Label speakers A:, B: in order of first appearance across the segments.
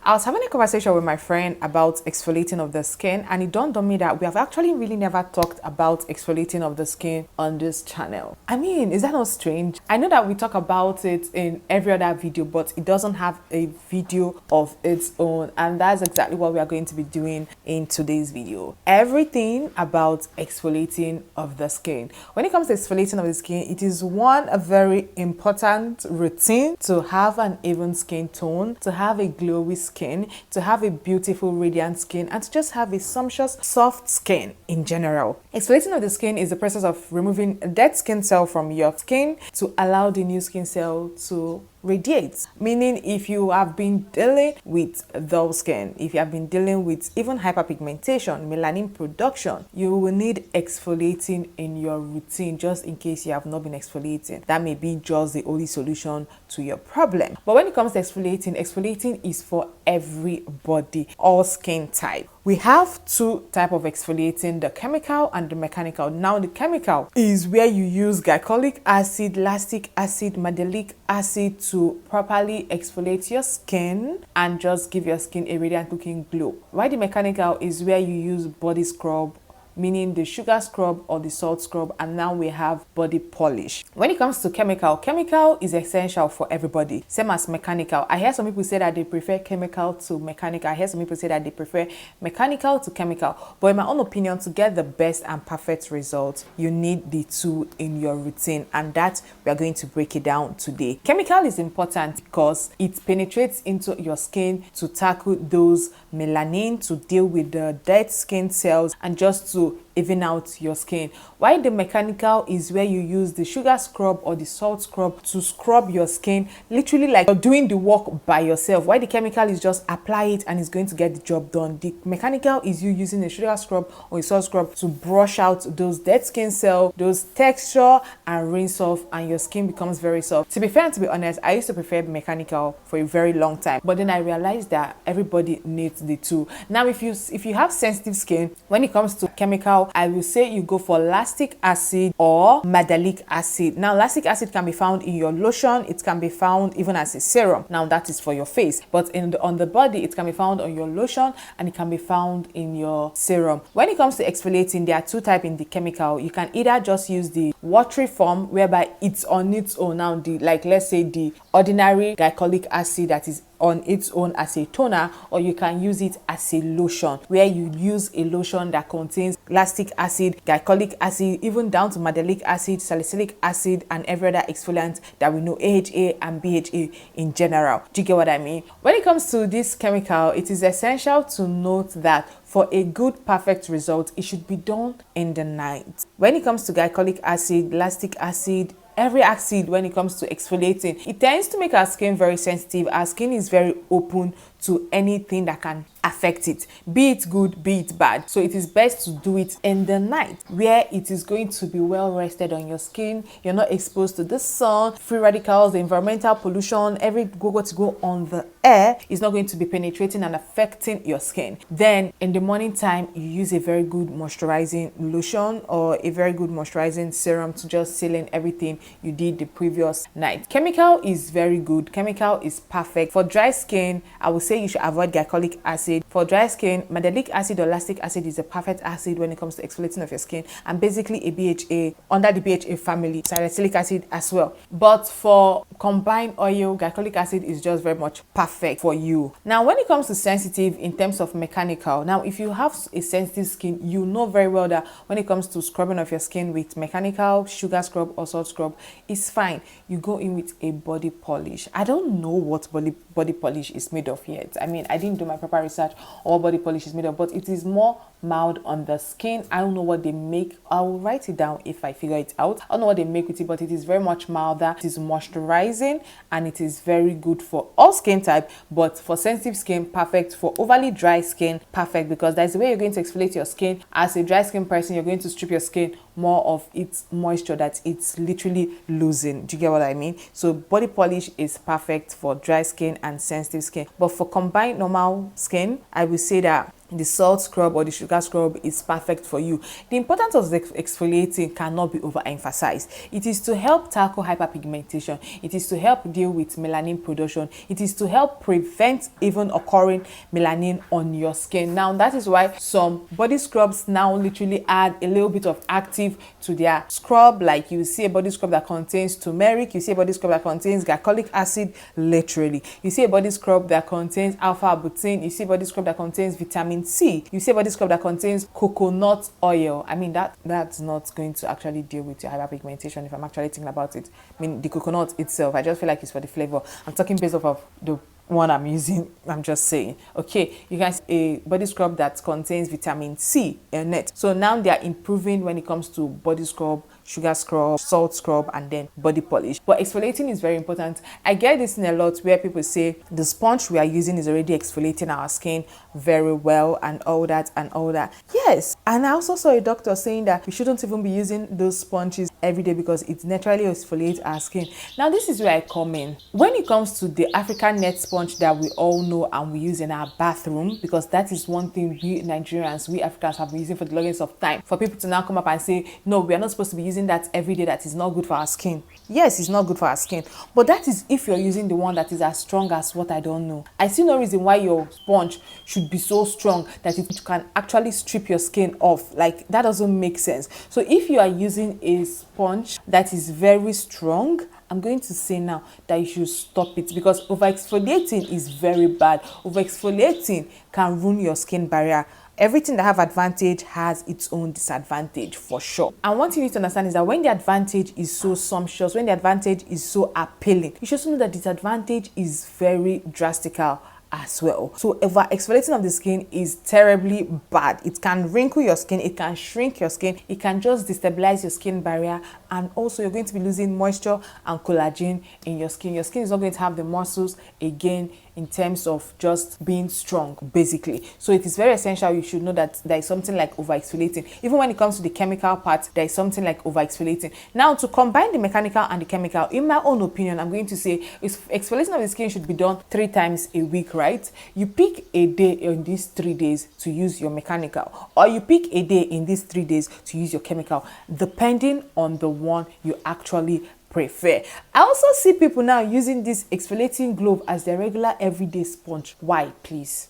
A: I was having a conversation with my friend about exfoliating of the skin, and it dawned on me that we have actually really never talked about exfoliating of the skin on this channel. I mean, is that not strange? I know that we talk about it in every other video, but it doesn't have a video of its own, and that's exactly what we are going to be doing in today's video. Everything about exfoliating of the skin. When it comes to exfoliating of the skin, it is a very important routine to have an even skin tone, to have a glowy skin, to have a beautiful radiant skin, and to just have a sumptuous soft skin in general. Exfoliating of the skin is the process of removing a dead skin cell from your skin to allow the new skin cell to radiate. Meaning, if you have been dealing with dull skin, if you have been dealing with even hyperpigmentation, melanin production, you will need exfoliating in your routine just in case you have not been exfoliating. That may be just the only solution to your problem. But when it comes to exfoliating, exfoliating is for everybody, all skin type. We have two types of exfoliating, the chemical and the mechanical. Now, the chemical is where you use glycolic acid, lactic acid, mandelic acid to properly exfoliate your skin and just give your skin a radiant looking glow. While the mechanical is where you use body scrub, meaning the sugar scrub or the salt scrub, and now we have body polish. When it comes to chemical, chemical is essential for everybody, same as mechanical. I hear some people say that they prefer chemical to mechanical. I hear some people say that they prefer mechanical to chemical. But in my own opinion, to get the best and perfect results, you need the two in your routine, and that we are going to break it down today. Chemical is important because it penetrates into your skin to tackle those melanin, to deal with the dead skin cells, and just to even out your skin. While the mechanical is where you use the sugar scrub or the salt scrub to scrub your skin, literally like you're doing the work by yourself. While the chemical is just apply it and it's going to get the job done. The mechanical is you using a sugar scrub or a salt scrub to brush out those dead skin cells, those texture, and rinse off, and your skin becomes very soft. To be fair and to be honest, I used to prefer mechanical for a very long time, but then I realized that everybody needs the two. Now, if you have sensitive skin, when it comes to chemical, I will say you go for lactic acid or mandelic acid. Now, lactic acid can be found in your lotion. It can be found even as a serum. Now, that is for your face, but on the body, it can be found on your lotion and it can be found in your serum. When it comes to exfoliating, there are two types in the chemical. You can either just use the watery form, whereby it's on its own. Now, let's say the ordinary glycolic acid that is on its own as a toner, or you can use it as a lotion, where you use a lotion that contains lactic acid, glycolic acid, even down to mandelic acid, salicylic acid, and every other exfoliant that we know, AHA and BHA in general. Do you get what I mean? When it comes to this chemical, it is essential to note that for a good, perfect result, it should be done in the night. When it comes to glycolic acid, lactic acid, every acid, when it comes to exfoliating, it tends to make our skin very sensitive. Our skin is very open to anything that can affect it, be it good, be it bad. So it is best to do it in the night, where it is going to be well rested on your skin. You're not exposed to the sun, free radicals, the environmental pollution, every go on the air is not going to be penetrating and affecting your skin. Then in the morning time, you use a very good moisturizing lotion or a very good moisturizing serum to just seal in everything you did the previous night. Chemical is very good. Chemical is perfect for dry skin. I would say you should avoid glycolic acid. For dry skin, mandelic acid or lactic acid is a perfect acid when it comes to exfoliating of your skin, and basically a BHA under the BHA family, salicylic acid as well. But for combined oil, glycolic acid is just very much perfect for you. Now, when it comes to sensitive in terms of mechanical, now if you have a sensitive skin, you know very well that when it comes to scrubbing of your skin with mechanical, sugar scrub or salt scrub, it's fine. You go in with a body polish. I don't know what body polish is made of yet. I mean, I didn't do my proper research on what body polish is made of, but it is more mild on the skin. I don't know what they make. I will write it down if I figure it out. I don't know what they make with it, but it is very much milder. It is moisturizing and it is very good for all skin type, but for sensitive skin, perfect. For overly dry skin, perfect, because that's the way you're going to exfoliate your skin. As a dry skin person, you're going to strip your skin more of its moisture that it's literally losing. Do you get what I mean? So body polish is perfect for dry skin and sensitive skin, but for combined normal skin, I will say that the salt scrub or the sugar scrub is perfect for you. The importance of the exfoliating cannot be overemphasized. It is to help tackle hyperpigmentation. It is to help deal with melanin production. It is to help prevent even occurring melanin on your skin. Now, that is why some body scrubs now literally add a little bit of active to their scrub. Like you see a body scrub that contains turmeric, you see a body scrub that contains glycolic acid, literally. You see a body scrub that contains alpha-arbutin, you see a body scrub that contains vitamin C, you see a body scrub that contains coconut oil. I mean, that's not going to actually deal with your hyperpigmentation if I'm actually thinking about it. I mean, the coconut itself, I just feel like it's for the flavor. I'm talking based off of the one I'm using. I'm just saying. Okay, you guys, a body scrub that contains vitamin C in it. So now they are improving when it comes to body scrub, sugar scrub, salt scrub, and then body polish. But exfoliating is very important. I get this in a lot where people say the sponge we are using is already exfoliating our skin very well and all that and all that. Yes, and I also saw a doctor saying that we shouldn't even be using those sponges every day because it naturally exfoliates our skin. Now, this is where I come in. When it comes to the African net sponge that we all know and we use in our bathroom, because that is one thing we Nigerians, we Africans have been using for the longest of time, for people to now come up and say, no, we are not supposed to be using that every day, that is not good for our skin. Yes, it's not good for our skin, but that is if you're using the one that is as strong as what I don't know. I see no reason why your sponge should be so strong that it can actually strip your skin off. Like, that doesn't make sense. So if you are using a sponge that is very strong, I'm going to say now that you should stop it, because over-exfoliating is very bad. Over-exfoliating can ruin your skin barrier. Everything that have advantage has its own disadvantage, for sure. And one thing you need to understand is that when the advantage is so sumptuous, when the advantage is so appealing, you should also know that disadvantage is very drastical as well. So over-exfoliating of the skin is terribly bad. It can wrinkle your skin, it can shrink your skin, it can just destabilize your skin barrier, and also you're going to be losing moisture and collagen in your skin. Your skin is not going to have the muscles again in terms of just being strong, basically. So it is very essential you should know that there is something like over-exfoliating. Even when it comes to the chemical part, there is something like over-exfoliating. Now, to combine the mechanical and the chemical, in my own opinion, I'm going to say exfoliating of the skin should be done 3 times a week, right? You pick a day in these 3 days to use your mechanical, or you pick a day in these 3 days to use your chemical, depending on the one you actually prefer. I also see people now using this exfoliating glove as their regular everyday sponge. Why, please?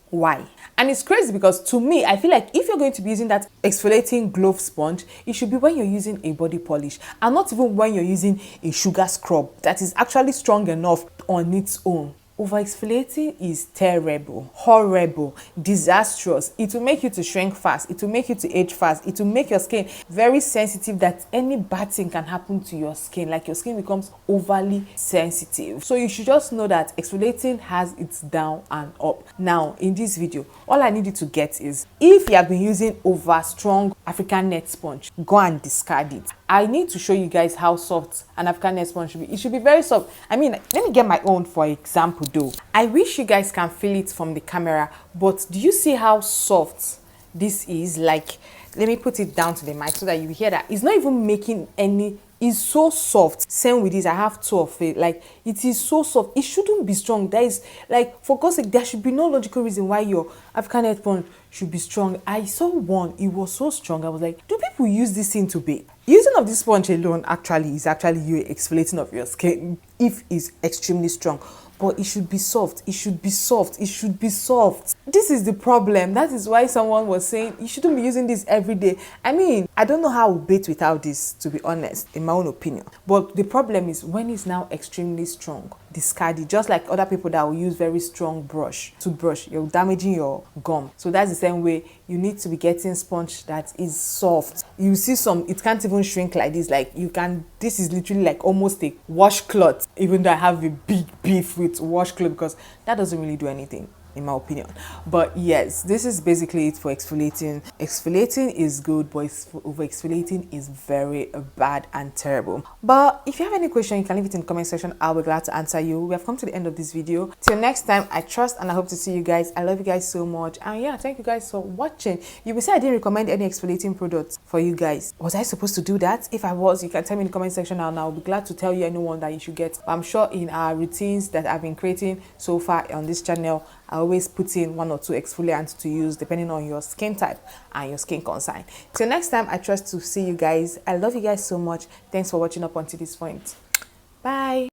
A: Why? And it's crazy because to me, I feel like if you're going to be using that exfoliating glove sponge, it should be when you're using a body polish, and not even when you're using a sugar scrub that is actually strong enough on its own. Over-exfoliating is terrible, horrible, disastrous. It will make you to shrink fast. It will make you to age fast. It will make your skin very sensitive, that any bad thing can happen to your skin. Like, your skin becomes overly sensitive. So you should just know that exfoliating has its down and up. Now, in this video, all I need you to get is, if you have been using over strong African net sponge, go and discard it. I need to show you guys how soft an African net sponge should be. It should be very soft. I mean, let me get my own for example though. I wish you guys can feel it from the camera, but do you see how soft this is? Like, let me put it down to the mic so that you hear that it's not even making any. It's so soft. Same with this, I have 2 of it. Like, it is so soft. It shouldn't be strong. That is, like, for God's sake, there should be no logical reason why your African net sponge should be strong. I saw one, it was so strong. I was like, do people use this thing to bathe? Using of this sponge alone actually is actually you exfoliating of your skin if it's extremely strong. But it should be soft. It should be soft. It should be soft. This is the problem. That is why someone was saying you shouldn't be using this every day. I mean, I don't know how I would bathe without this, to be honest, in my own opinion. But the problem is when it's now extremely strong, discard it. Just like other people that will use very strong toothbrush, you're damaging your gum. So that's the same way you need to be getting sponge that is soft. You see some, it can't even shrink like this. Like, you can, this is literally like almost a washcloth, even though I have a big beef with washcloth, because that doesn't really do anything, in my opinion. But yes, this is basically it for exfoliating. Exfoliating is good, but over exfoliating is very bad and terrible. But if you have any question, you can leave it in the comment section. I'll be glad to answer you. We have come to the end of this video. Till next time, I trust and I hope to see you guys. I love you guys so much, and yeah, thank you guys for watching. You will say I didn't recommend any exfoliating products for you guys. Was I supposed to do that? If I was, you can tell me in the comment section, and I'll be glad to tell you anyone that you should get. I'm sure in our routines that I've been creating so far on this channel, I always put in 1 or 2 exfoliants to use depending on your skin type and your skin concern. Till next time, I trust to see you guys. I love you guys so much. Thanks for watching up until this point. Bye.